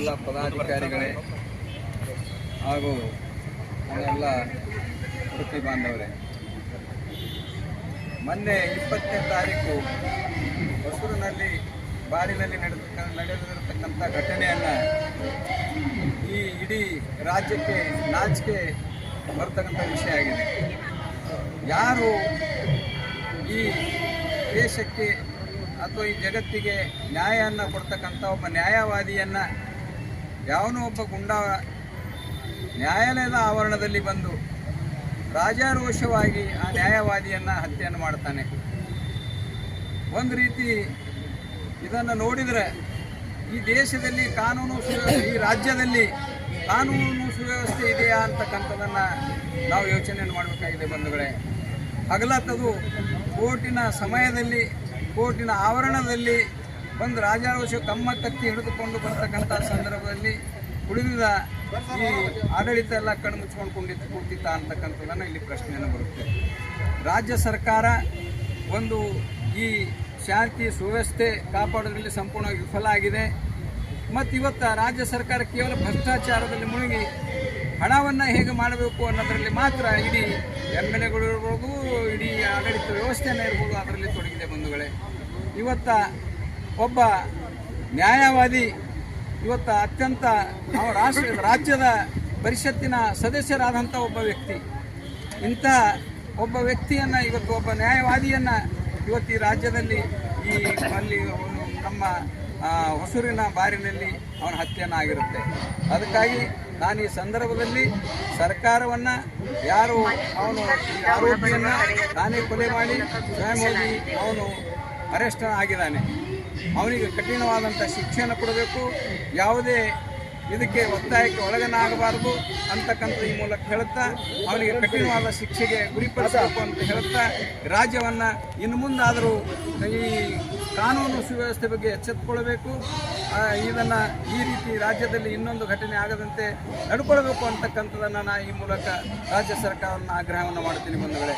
ಎಲ್ಲ ಪದಾಧಿಕಾರಿಗಳೇ ಹಾಗೂ ನನ್ನೆಲ್ಲ ವೃತ್ತಿ ಬಾಂಧವರೇ, ಮೊನ್ನೆ 20ನೇ ತಾರೀಕು ಹೊಸೂರಿನಲ್ಲಿ ಬಾರಿನಲ್ಲಿ ನಡೆದಿರತಕ್ಕಂಥ ಘಟನೆಯನ್ನು ಈ ಇಡೀ ರಾಜ್ಯಕ್ಕೆ ನಾಚಿಕೆ ಬರ್ತಕ್ಕಂಥ ವಿಷಯ ಆಗಿದೆ. ಯಾರು ಈ ದೇಶಕ್ಕೆ ಅಥವಾ ಈ ಜಗತ್ತಿಗೆ ನ್ಯಾಯವನ್ನು ಕೊಡ್ತಕ್ಕಂಥ ಒಬ್ಬ ನ್ಯಾಯವಾದಿಯನ್ನು ಯಾವನೋ ಒಬ್ಬ ಗುಂಡ ನ್ಯಾಯಾಲಯದ ಆವರಣದಲ್ಲಿ ಬಂದು ರಾಜಾರೋಷವಾಗಿ ಆ ನ್ಯಾಯವಾದಿಯನ್ನು ಹತ್ಯೆಯನ್ನು ಮಾಡ್ತಾನೆ. ಒಂದು ರೀತಿ ಇದನ್ನು ನೋಡಿದರೆ ಈ ದೇಶದಲ್ಲಿ ಈ ರಾಜ್ಯದಲ್ಲಿ ಕಾನೂನು ಸುವ್ಯವಸ್ಥೆ ಇದೆಯಾ ಅಂತಕ್ಕಂಥದ್ದನ್ನು ನಾವು ಯೋಚನೆಯನ್ನು ಮಾಡಬೇಕಾಗಿದೆ ಬಂಧುಗಳೇ. ಹಗಲತ್ತದು ಕೋರ್ಟಿನ ಸಮಯದಲ್ಲಿ ಕೋರ್ಟಿನ ಆವರಣದಲ್ಲಿ ಒಂದು ರಾಜಾರೋಷ ಕತ್ತಿ ಹಿಡಿದುಕೊಂಡು ಬರ್ತಕ್ಕಂಥ ಸಂದರ್ಭದಲ್ಲಿ ಉಳಿದ ಈ ಆಡಳಿತ ಎಲ್ಲ ಕಣ್ಣು ಮುಚ್ಕೊಂಡು ಕೂತಿತ್ತ ಅಂತಕ್ಕಂಥದ್ದನ್ನು ಇಲ್ಲಿ ಪ್ರಶ್ನೆಯನ್ನು ಬರುತ್ತೆ. ರಾಜ್ಯ ಸರ್ಕಾರ ಒಂದು ಈ ಶಾಂತಿ ಸುವ್ಯವಸ್ಥೆ ಕಾಪಾಡೋದ್ರಲ್ಲಿ ಸಂಪೂರ್ಣವಾಗಿ ವಿಫಲ ಆಗಿದೆ. ಮತ್ತು ಇವತ್ತು ರಾಜ್ಯ ಸರ್ಕಾರ ಕೇವಲ ಭ್ರಷ್ಟಾಚಾರದಲ್ಲಿ ಮುಳುಗಿ ಹಣವನ್ನು ಹೇಗೆ ಮಾಡಬೇಕು ಅನ್ನೋದರಲ್ಲಿ ಮಾತ್ರ ಇಡೀ MLAಗಳು ಇರ್ಬೋದು, ಇಡೀ ಆಡಳಿತ ವ್ಯವಸ್ಥೆನೇ ಇರ್ಬೋದು, ಅದರಲ್ಲಿ ತೊಡಗಿದೆ ಬಂಧುಗಳೇ. ಒಬ್ಬ ನ್ಯಾಯವಾದಿ ಅತ್ಯಂತ ರಾಜ್ಯದ ಪರಿಷತ್ತಿನ ಸದಸ್ಯರಾದಂಥ ಒಬ್ಬ ವ್ಯಕ್ತಿ, ಇಂಥ ಒಬ್ಬ ವ್ಯಕ್ತಿಯನ್ನು ಒಬ್ಬ ನ್ಯಾಯವಾದಿಯನ್ನು ಈ ರಾಜ್ಯದಲ್ಲಿ ಅಲ್ಲಿ ನಮ್ಮ ಹೊಸೂರಿನ ಬಾರಿನಲ್ಲಿ ಅವನ ಹತ್ಯೆಯನ್ನು ಆಗಿರುತ್ತೆ. ಅದಕ್ಕಾಗಿ ನಾನು ಈ ಸಂದರ್ಭದಲ್ಲಿ ಸರ್ಕಾರವನ್ನು ಯಾರು ಅವನು ಆರೋಪಿಯನ್ನು ತಾನೇ ಕೊಲೆ ಮಾಡಿ ಸ್ವಯಂ ಹೋಗಿ ಅವನು ಅರೆಸ್ಟ್ ಆಗಿದ್ದಾನೆ, ಅವನಿಗೆ ಕಠಿಣವಾದಂಥ ಶಿಕ್ಷೆಯನ್ನು ಕೊಡಬೇಕು, ಯಾವುದೇ ಇದಕ್ಕೆ ಒತ್ತಾಯಕ್ಕೆ ಒಳಗನಾಗಬಾರದು ಅಂತಕ್ಕಂಥ ಈ ಮೂಲಕ ಹೇಳುತ್ತಾ ಅವನಿಗೆ ಕಠಿಣವಾದ ಶಿಕ್ಷೆಗೆ ಗುರಿಪಡಿಸಬೇಕು ಅಂತ ಹೇಳುತ್ತಾ ರಾಜ್ಯವನ್ನು ಇನ್ನು ಮುಂದಾದರೂ ಈ ಕಾನೂನು ಸುವ್ಯವಸ್ಥೆ ಬಗ್ಗೆ ಎಚ್ಚೆತ್ತುಕೊಳ್ಳಬೇಕು, ಇದನ್ನು ಈ ರೀತಿ ರಾಜ್ಯದಲ್ಲಿ ಇನ್ನೊಂದು ಘಟನೆ ಆಗದಂತೆ ನಡ್ಕೊಳ್ಬೇಕು ಅಂತಕ್ಕಂಥದ್ದನ್ನು ನಾನು ಈ ಮೂಲಕ ರಾಜ್ಯ ಸರ್ಕಾರವನ್ನು ಆಗ್ರಹವನ್ನು ಮಾಡ್ತೀನಿ ಬಂಧುಗಳೇ.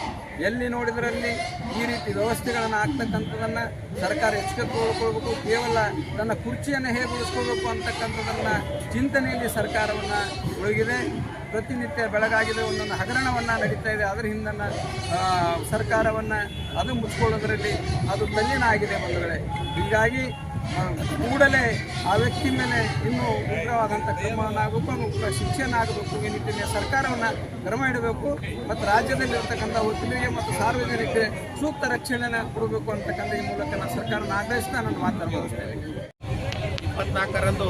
ಎಲ್ಲಿ ನೋಡಿದರಲ್ಲಿ ಈ ರೀತಿ ವ್ಯವಸ್ಥೆಗಳನ್ನು ಆಗ್ತಕ್ಕಂಥದ್ದನ್ನು ಸರ್ಕಾರ ಎಚ್ಚೆತ್ತುಕೊಳ್ಬೇಕು, ಕೇವಲ ತನ್ನ ಕುರ್ಚಿಯನ್ನು ಹೇಗೆ ಉಳಿಸ್ಕೊಳ್ಬೇಕು ಅಂತಕ್ಕಂಥದ್ದನ್ನು ಚಿಂತನೆಯಲ್ಲಿ ಸರ್ಕಾರವನ್ನು ಮುಳುಗಿದೆ. ಪ್ರತಿನಿತ್ಯ ಬೆಳಗಾಗಿದೆ ಒಂದೊಂದು ಹಗರಣವನ್ನು ನಡೀತಾ ಇದೆ, ಅದರ ಹಿಂದನ್ನು ಸರ್ಕಾರವನ್ನು ಅದು ಮುಚ್ಕೊಳ್ಳೋದ್ರಲ್ಲಿ ಅದು ತಲ್ಲೀನ ಆಗಿದೆ ಬಂಧುಗಳೇ. ಹೀಗಾಗಿ ಕೂಡಲೇ ಆ ವ್ಯಕ್ತಿ ಮೇಲೆ ಇನ್ನೂ ಉಗ್ರವಾದಂಥ ಕ್ರಮವನ್ನು ಆಗಬೇಕು, ಉಗ್ರ ಶಿಕ್ಷೆಯನ್ನು ಆಗಬೇಕು, ಈ ನಿಟ್ಟಿನ ಸರ್ಕಾರವನ್ನು ಕ್ರಮ ಇಡಬೇಕು ಮತ್ತು ರಾಜ್ಯದಲ್ಲಿರ್ತಕ್ಕಂಥ ವಕೀಲರಿಗೆ ಮತ್ತು ಸಾರ್ವಜನಿಕರಿಗೆ ಸೂಕ್ತ ರಕ್ಷಣೆಯನ್ನು ಕೊಡಬೇಕು ಅಂತಕ್ಕಂಥ ಈ ಮೂಲಕ ನಾನು ಸರ್ಕಾರವನ್ನು ಆಗ್ರಹಿಸ್ತಾ ನಾನು ಮಾತನಾಡುತ್ತೇನೆ. 24ರಂದು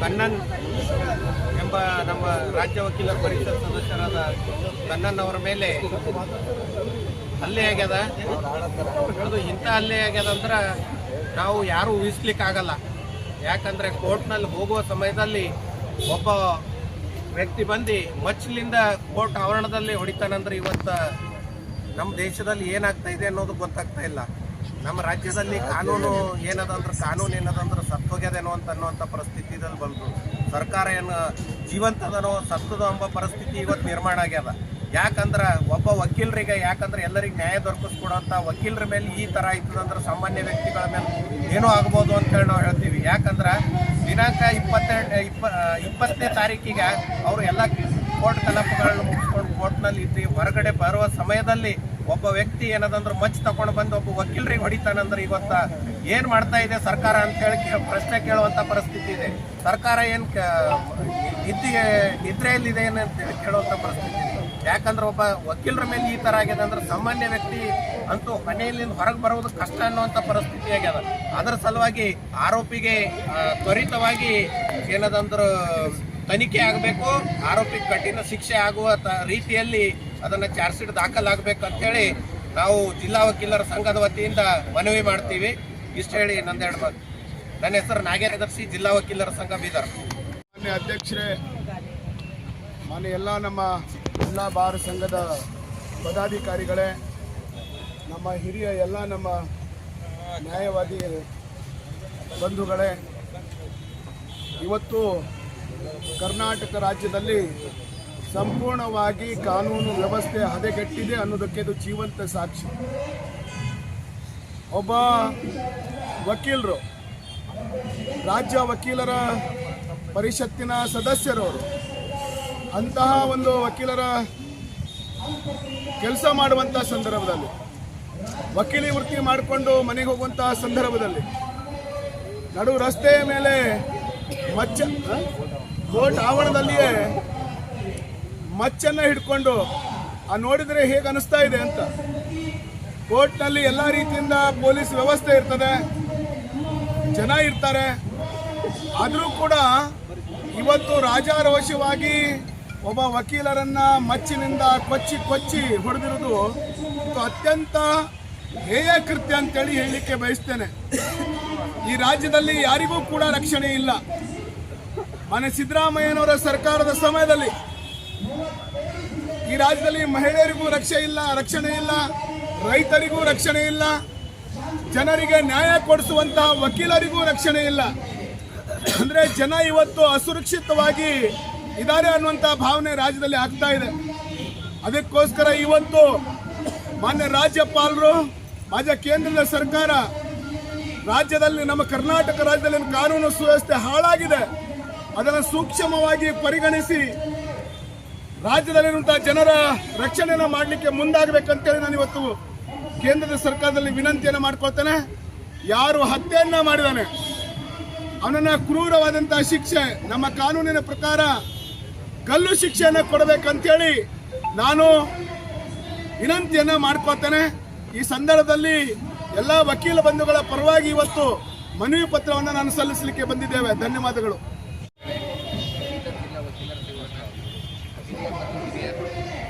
ಕಣ್ಣನ್ ಎಂಬ ನಮ್ಮ ರಾಜ್ಯ ವಕೀಲರ ಪರಿಷತ್ ಸದಸ್ಯರಾದ ಕಣ್ಣನ್ ಅವರ ಮೇಲೆ ಹಲ್ಲೆ ಆಗ್ಯದ. ಅದು ಇಂಥ ಹಲ್ಲೆ ಆಗ್ಯದ ಅಂದ್ರೆ ನಾವು ಯಾರೂ ಊಹಿಸ್ಲಿಕ್ಕಾಗಲ್ಲ. ಯಾಕಂದರೆ ಕೋರ್ಟ್ನಲ್ಲಿ ಹೋಗುವ ಸಮಯದಲ್ಲಿ ಒಬ್ಬ ವ್ಯಕ್ತಿ ಬಂದು ಮಚ್ಚಲಿಂದ ಕೋರ್ಟ್ ಆವರಣದಲ್ಲಿ ಹೊಡಿತಾನಂದ್ರೆ ಇವತ್ತು ನಮ್ಮ ದೇಶದಲ್ಲಿ ಏನಾಗ್ತಾ ಇದೆ ಅನ್ನೋದು ಗೊತ್ತಾಗ್ತಾ ಇಲ್ಲ. ನಮ್ಮ ರಾಜ್ಯದಲ್ಲಿ ಕಾನೂನು ಏನದಂದ್ರೆ ಸತ್ತೋಗ್ಯದೇನೋ ಅನ್ನುವಂಥ ಪರಿಸ್ಥಿತಿದಲ್ಲಿ ಬಂತು. ಸರ್ಕಾರ ಏನು ಜೀವಂತದನೋ ಸತ್ತದೋ ಎಂಬ ಪರಿಸ್ಥಿತಿ ಇವತ್ತು ನಿರ್ಮಾಣ ಆಗ್ಯದ. ಯಾಕಂದ್ರೆ ಒಬ್ಬ ವಕೀಲರಿಗೆ ಎಲ್ಲರಿಗೆ ನ್ಯಾಯ ದೊರಕಿಸ್ಕೊಡೋಂಥ ವಕೀಲರ ಮೇಲೆ ಈ ಥರ ಆಯ್ತದಂದ್ರೆ ಸಾಮಾನ್ಯ ವ್ಯಕ್ತಿಗಳ ಮೇಲೆ ಏನೂ ಆಗ್ಬೋದು ಅಂತೇಳಿ ನಾವು ಹೇಳ್ತೀವಿ. ಯಾಕಂದ್ರೆ ದಿನಾಂಕ 20ನೇ ತಾರೀಕಿಗೆ ಅವರು ಎಲ್ಲ ಕೋರ್ಟ್ ಕಲಾಪಗಳನ್ನು ಮುಗಿಸ್ಕೊಂಡು ಕೋರ್ಟ್ನಲ್ಲಿ ಇದ್ದು ಹೊರಗಡೆ ಬರುವ ಸಮಯದಲ್ಲಿ ಒಬ್ಬ ವ್ಯಕ್ತಿ ಏನದಂದ್ರೆ ಮಚ್ಚ ತಗೊಂಡು ಬಂದು ಒಬ್ಬ ವಕೀಲರಿಗೆ ಹೊಡಿತಾನಂದ್ರೆ ಇವತ್ತು ಏನು ಮಾಡ್ತಾ ಇದೆ ಸರ್ಕಾರ ಅಂತೇಳಿ ಪ್ರಶ್ನೆ ಕೇಳುವಂಥ ಪರಿಸ್ಥಿತಿ ಇದೆ. ಸರ್ಕಾರ ಏನು ನಿದ್ರೆಯಲ್ಲಿದೆ ಏನಂತೇಳಿ ಕೇಳುವಂಥ ಪರಿಸ್ಥಿತಿ ಇದೆ. ಯಾಕಂದ್ರೆ ಒಬ್ಬ ವಕೀಲರ ಮೇಲೆ ಈ ಥರ ಆಗಿದೆ ಅಂದ್ರೆ ಸಾಮಾನ್ಯ ವ್ಯಕ್ತಿ ಅಂತೂ ಮನೆಯಲ್ಲಿಂದ ಹೊರಗೆ ಬರೋದು ಕಷ್ಟ ಅನ್ನುವಂಥ ಪರಿಸ್ಥಿತಿ ಆಗ್ಯದ. ಅದರ ಸಲುವಾಗಿ ಆರೋಪಿಗೆ ತ್ವರಿತವಾಗಿ ಏನದಂದ್ರೆ ತನಿಖೆ ಆಗಬೇಕು, ಆರೋಪಿಗೆ ಕಠಿಣ ಶಿಕ್ಷೆ ಆಗುವ ರೀತಿಯಲ್ಲಿ ಅದನ್ನು ಚಾರ್ಜ್ ಶೀಟ್ ದಾಖಲಾಗಬೇಕು ಅಂತೇಳಿ ನಾವು ಜಿಲ್ಲಾ ವಕೀಲರ ಸಂಘದ ವತಿಯಿಂದ ಮನವಿ ಮಾಡ್ತೀವಿ. ಇಷ್ಟು ಹೇಳಿ ನಂದೆರಡು ಮಾತು. ನನ್ನ ಹೆಸರು ನಾಗೇಂದ್ರಸಿ, ಜಿಲ್ಲಾ ವಕೀಲರ ಸಂಘ ಬೀದರ್. ಮಾನ್ಯ ಅಧ್ಯಕ್ಷರೇ, ಮಾನ್ಯ ಎಲ್ಲ ನಮ್ಮ ಜಿಲ್ಲಾ ಬಾರ್ ಸಂಘದ ಪದಾಧಿಕಾರಿಗಳೇ, ನಮ್ಮ ಹಿರಿಯ ಎಲ್ಲ ನಮ್ಮ ನ್ಯಾಯವಾದಿ ಬಂಧುಗಳೇ, ಇವತ್ತು ಕರ್ನಾಟಕ ರಾಜ್ಯದಲ್ಲಿ ಸಂಪೂರ್ಣವಾಗಿ ಕಾನೂನು ವ್ಯವಸ್ಥೆ ಹದಗೆಟ್ಟಿದೆ ಅನ್ನೋದಕ್ಕೆ ಇದು ಜೀವಂತ ಸಾಕ್ಷಿ. ಒಬ್ಬ ವಕೀಲರು ರಾಜ್ಯ ವಕೀಲರ ಪರಿಷತ್ತಿನ ಸದಸ್ಯರವರು. ಅಂತಹ ಒಂದು ವಕೀಲರ ಕೆಲಸ ಮಾಡುವಂಥ ಸಂದರ್ಭದಲ್ಲಿ, ವಕೀಲಿ ವೃತ್ತಿ ಮಾಡಿಕೊಂಡು ಮನೆಗೆ ಹೋಗುವಂತಹ ಸಂದರ್ಭದಲ್ಲಿ ನಡು ರಸ್ತೆಯ ಮೇಲೆ ಕೋರ್ಟ್ ಆವರಣದಲ್ಲಿಯೇ ಮಚ್ಚನ್ನು ಹಿಡ್ಕೊಂಡು ನೋಡಿದರೆ ಹೇಗೆ ಅನಿಸ್ತಾ ಇದೆ ಅಂತ. ಕೋರ್ಟ್ನಲ್ಲಿ ಎಲ್ಲ ರೀತಿಯಿಂದ ಪೊಲೀಸ್ ವ್ಯವಸ್ಥೆ ಇರ್ತದೆ, ಜನ ಇರ್ತಾರೆ. ಆದರೂ ಕೂಡ ಇವತ್ತು ರಾಜಾರೋಷವಾಗಿ ಒಬ್ಬ ವಕೀಲರನ್ನ ಮಚ್ಚಿನಿಂದ ಕೊಚ್ಚಿ ಹೊಡೆದಿರೋದು ಅತ್ಯಂತ ಹೇಯ ಕೃತ್ಯ ಅಂತೇಳಿ ಹೇಳಲಿಕ್ಕೆ ಬಯಸ್ತೇನೆ. ಈ ರಾಜ್ಯದಲ್ಲಿ ಯಾರಿಗೂ ಕೂಡ ರಕ್ಷಣೆ ಇಲ್ಲ. ಮಾನ್ಯ ಸಿದ್ದರಾಮಯ್ಯನವರ ಸರ್ಕಾರದ ಸಮಯದಲ್ಲಿ ಈ ರಾಜ್ಯದಲ್ಲಿ ಮಹಿಳೆಯರಿಗೂ ರಕ್ಷಣೆ ಇಲ್ಲ, ರೈತರಿಗೂ ರಕ್ಷಣೆ ಇಲ್ಲ, ಜನರಿಗೆ ನ್ಯಾಯ ಕೊಡಿಸುವಂತಹ ವಕೀಲರಿಗೂ ರಕ್ಷಣೆ ಇಲ್ಲ. ಅಂದ್ರೆ ಜನ ಇವತ್ತು ಅಸುರಕ್ಷಿತವಾಗಿ ಇದ್ದಾರೆ ಅನ್ನುವಂಥ ಭಾವನೆ ರಾಜ್ಯದಲ್ಲಿ ಆಗ್ತಾ ಇದೆ. ಅದಕ್ಕೋಸ್ಕರ ಇವತ್ತು ಮಾನ್ಯ ರಾಜ್ಯಪಾಲರು, ಮಾನ್ಯ ಕೇಂದ್ರದ ಸರ್ಕಾರ ರಾಜ್ಯದಲ್ಲಿ, ನಮ್ಮ ಕರ್ನಾಟಕ ರಾಜ್ಯದಲ್ಲಿ ಕಾನೂನು ಸುವ್ಯವಸ್ಥೆ ಹಾಳಾಗಿದೆ, ಅದನ್ನು ಸೂಕ್ಷ್ಮವಾಗಿ ಪರಿಗಣಿಸಿ ರಾಜ್ಯದಲ್ಲಿರುವಂತಹ ಜನರ ರಕ್ಷಣೆಯನ್ನು ಮಾಡಲಿಕ್ಕೆ ಮುಂದಾಗಬೇಕಂತೇಳಿ ನಾನು ಇವತ್ತು ಕೇಂದ್ರದ ಸರ್ಕಾರದಲ್ಲಿ ವಿನಂತಿಯನ್ನು ಮಾಡ್ಕೊಳ್ತೇನೆ. ಯಾರು ಹತ್ಯೆಯನ್ನ ಮಾಡಿದಾನೆ ಅವನನ್ನ ಕ್ರೂರವಾದಂತಹ ಶಿಕ್ಷೆ, ನಮ್ಮ ಕಾನೂನಿನ ಪ್ರಕಾರ ಗಲ್ಲು ಶಿಕ್ಷೆಯನ್ನು ಕೊಡಬೇಕಂತೇಳಿ ನಾನು ವಿನಂತಿಯನ್ನು ಮಾಡ್ಕೊಳ್ತೇನೆ. ಈ ಸಂದರ್ಭದಲ್ಲಿ ಎಲ್ಲ ವಕೀಲ ಬಂಧುಗಳ ಪರವಾಗಿ ಇವತ್ತು ಮನವಿ ಪತ್ರವನ್ನು ನಾನು ಸಲ್ಲಿಸಲಿಕ್ಕೆ ಬಂದಿದ್ದೇವೆ. ಧನ್ಯವಾದಗಳು.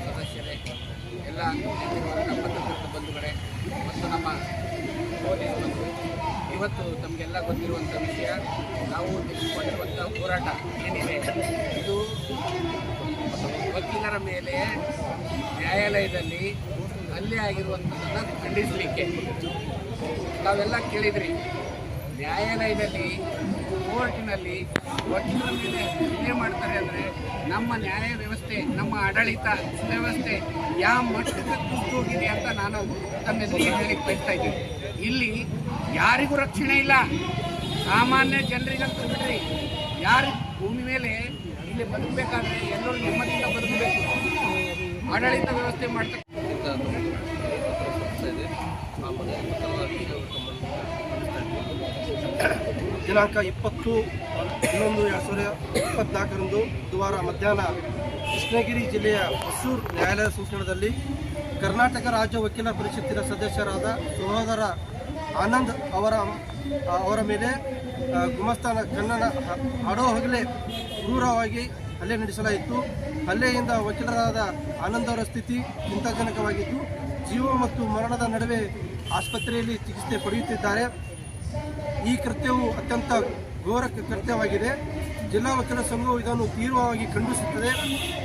ಸದಸ್ಯರೇ, ಎಲ್ಲ ಪತ್ರಕರ್ತ ಬಂಧುಗಳೇ ಮತ್ತು ನಮ್ಮ ಪೊಲೀಸ್ ಬಂಧು, ಇವತ್ತು ತಮಗೆಲ್ಲ ಗೊತ್ತಿರುವಂಥ ವಿಷಯ, ನಾವು ತೆಗೆದುಕೊಂಡಿರುವಂಥ ಹೋರಾಟ ಏನಿದೆ ಇದು ವಕೀಲರ ಮೇಲೆ ನ್ಯಾಯಾಲಯದಲ್ಲಿ ಹಲ್ಲೆ ಆಗಿರುವಂಥದ್ದನ್ನು ಖಂಡಿಸಲಿಕ್ಕೆ. ತಾವೆಲ್ಲ ಕೇಳಿದ್ರಿ, ನ್ಯಾಯಾಲಯದಲ್ಲಿ ಕೋರ್ಟಿನಲ್ಲಿ ವಕೀಲರ ಮೇಲೆ ಹಲ್ಲೆ ಮಾಡ್ತಾರೆ ಅಂದರೆ ನಮ್ಮ ನ್ಯಾಯ ವ್ಯವಸ್ಥೆ, ನಮ್ಮ ಆಡಳಿತ ವ್ಯವಸ್ಥೆ ಯಾವ ಮಟ್ಟಕ್ಕೆ ಕುಸಿದೋಗಿದೆ ಅಂತ ನಾನು ತಮ್ಮೆದುರಿಗೆ ಹೇಳಿಕ್ಕೆ ಬಯಸ್ತಾ ಇದ್ದೀನಿ. ಇಲ್ಲಿ ಯಾರಿಗೂ ರಕ್ಷಣೆ ಇಲ್ಲ, ಸಾಮಾನ್ಯ ಜನರಿಗಂತೂ ಬಿಡ್ರಿ, ಯಾರು ಭೂಮಿ ಮೇಲೆ ಇಲ್ಲಿ ಬದುಕಬೇಕಾದ್ರೆ ಎಲ್ಲರೂ ನೆಮ್ಮದಿಯಿಂದ ಬದುಕಬೇಕು. ಆಡಳಿತ ವ್ಯವಸ್ಥೆ ಮಾಡ್ತಕ್ಕಂಥ ದಿನಾಂಕ 20/11/2024 ಬುಧವಾರ ಮಧ್ಯಾಹ್ನ ಕೃಷ್ಣಗಿರಿ ಜಿಲ್ಲೆಯ ಹೊಸೂರು ನ್ಯಾಯಾಲಯ ಸಂಸ್ಥಾನದಲ್ಲಿ ಕರ್ನಾಟಕ ರಾಜ್ಯ ವಕೀಲರ ಪರಿಷತ್ತಿನ ಸದಸ್ಯರಾದ ಸಹೋದರ ಆನಂದ್ ಅವರ ಮೇಲೆ ಗುಮಾಸ್ತಾನ ಕಣ್ಣನ ಹಾಡೋ ಹಗಲೇ ಕ್ರೂರವಾಗಿ ಹಲ್ಲೆ ನಡೆಸಲಾಯಿತು. ಹಲ್ಲೆಯಿಂದ ವಕೀಲರಾದ ಆನಂದ್ ಅವರ ಸ್ಥಿತಿ ಚಿಂತಾಜನಕವಾಗಿದ್ದು, ಜೀವ ಮತ್ತು ಮರಣದ ನಡುವೆ ಆಸ್ಪತ್ರೆಯಲ್ಲಿ ಚಿಕಿತ್ಸೆ ಪಡೆಯುತ್ತಿದ್ದಾರೆ. ಈ ಕೃತ್ಯವು ಅತ್ಯಂತ ಘೋರ ಕೃತ್ಯವಾಗಿದೆ. ಜಿಲ್ಲಾ ವಕೀಲರ ಸಂಘವು ಇದನ್ನು ತೀವ್ರವಾಗಿ ಖಂಡಿಸುತ್ತದೆ.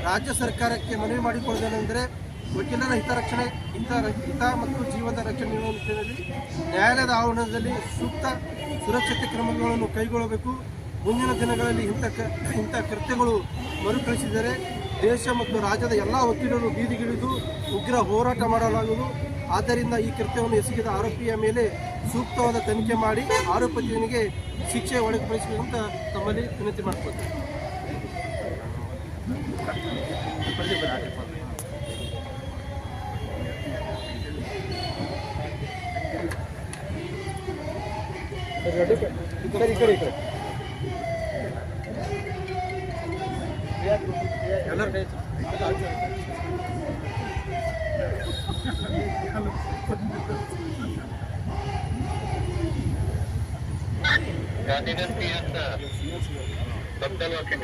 ರಾಜ್ಯ ಸರ್ಕಾರಕ್ಕೆ ಮನವಿ ಮಾಡಿಕೊಳ್ಳುವುದೇನೆಂದರೆ, ವಕೀಲರ ಹಿತ ಮತ್ತು ಜೀವದ ರಕ್ಷಣೆ ನಿಟ್ಟಿನಲ್ಲಿ ನ್ಯಾಯಾಲಯದ ಆವರಣದಲ್ಲಿ ಸೂಕ್ತ ಸುರಕ್ಷತೆ ಕ್ರಮಗಳನ್ನು ಕೈಗೊಳ್ಳಬೇಕು. ಮುಂದಿನ ದಿನಗಳಲ್ಲಿ ಇಂಥ ಕೃತ್ಯಗಳು ಮರುಕಳಿಸಿದರೆ ದೇಶ ಮತ್ತು ರಾಜ್ಯದ ಎಲ್ಲ ವಕೀಲರು ಬೀದಿಗಿಳಿದು ಉಗ್ರ ಹೋರಾಟ ಮಾಡಲಾಗುವುದು. ಆದ್ದರಿಂದ ಈ ಕೃತ್ಯವನ್ನು ಎಸಗಿದ ಆರೋಪಿಯ ಮೇಲೆ ಸೂಕ್ತವಾದ ತನಿಖೆ ಮಾಡಿ ಆರೋಪಿತನಿಗೆ ಶಿಕ್ಷೆ ಒಳಪಡಿಸಬೇಕಂತ ತಮ್ಮಲ್ಲಿ ವಿನಂತಿ ಮಾಡಿಕೊಳ್ತೇನೆ. गांधीनगर पीएस बब्बल वकील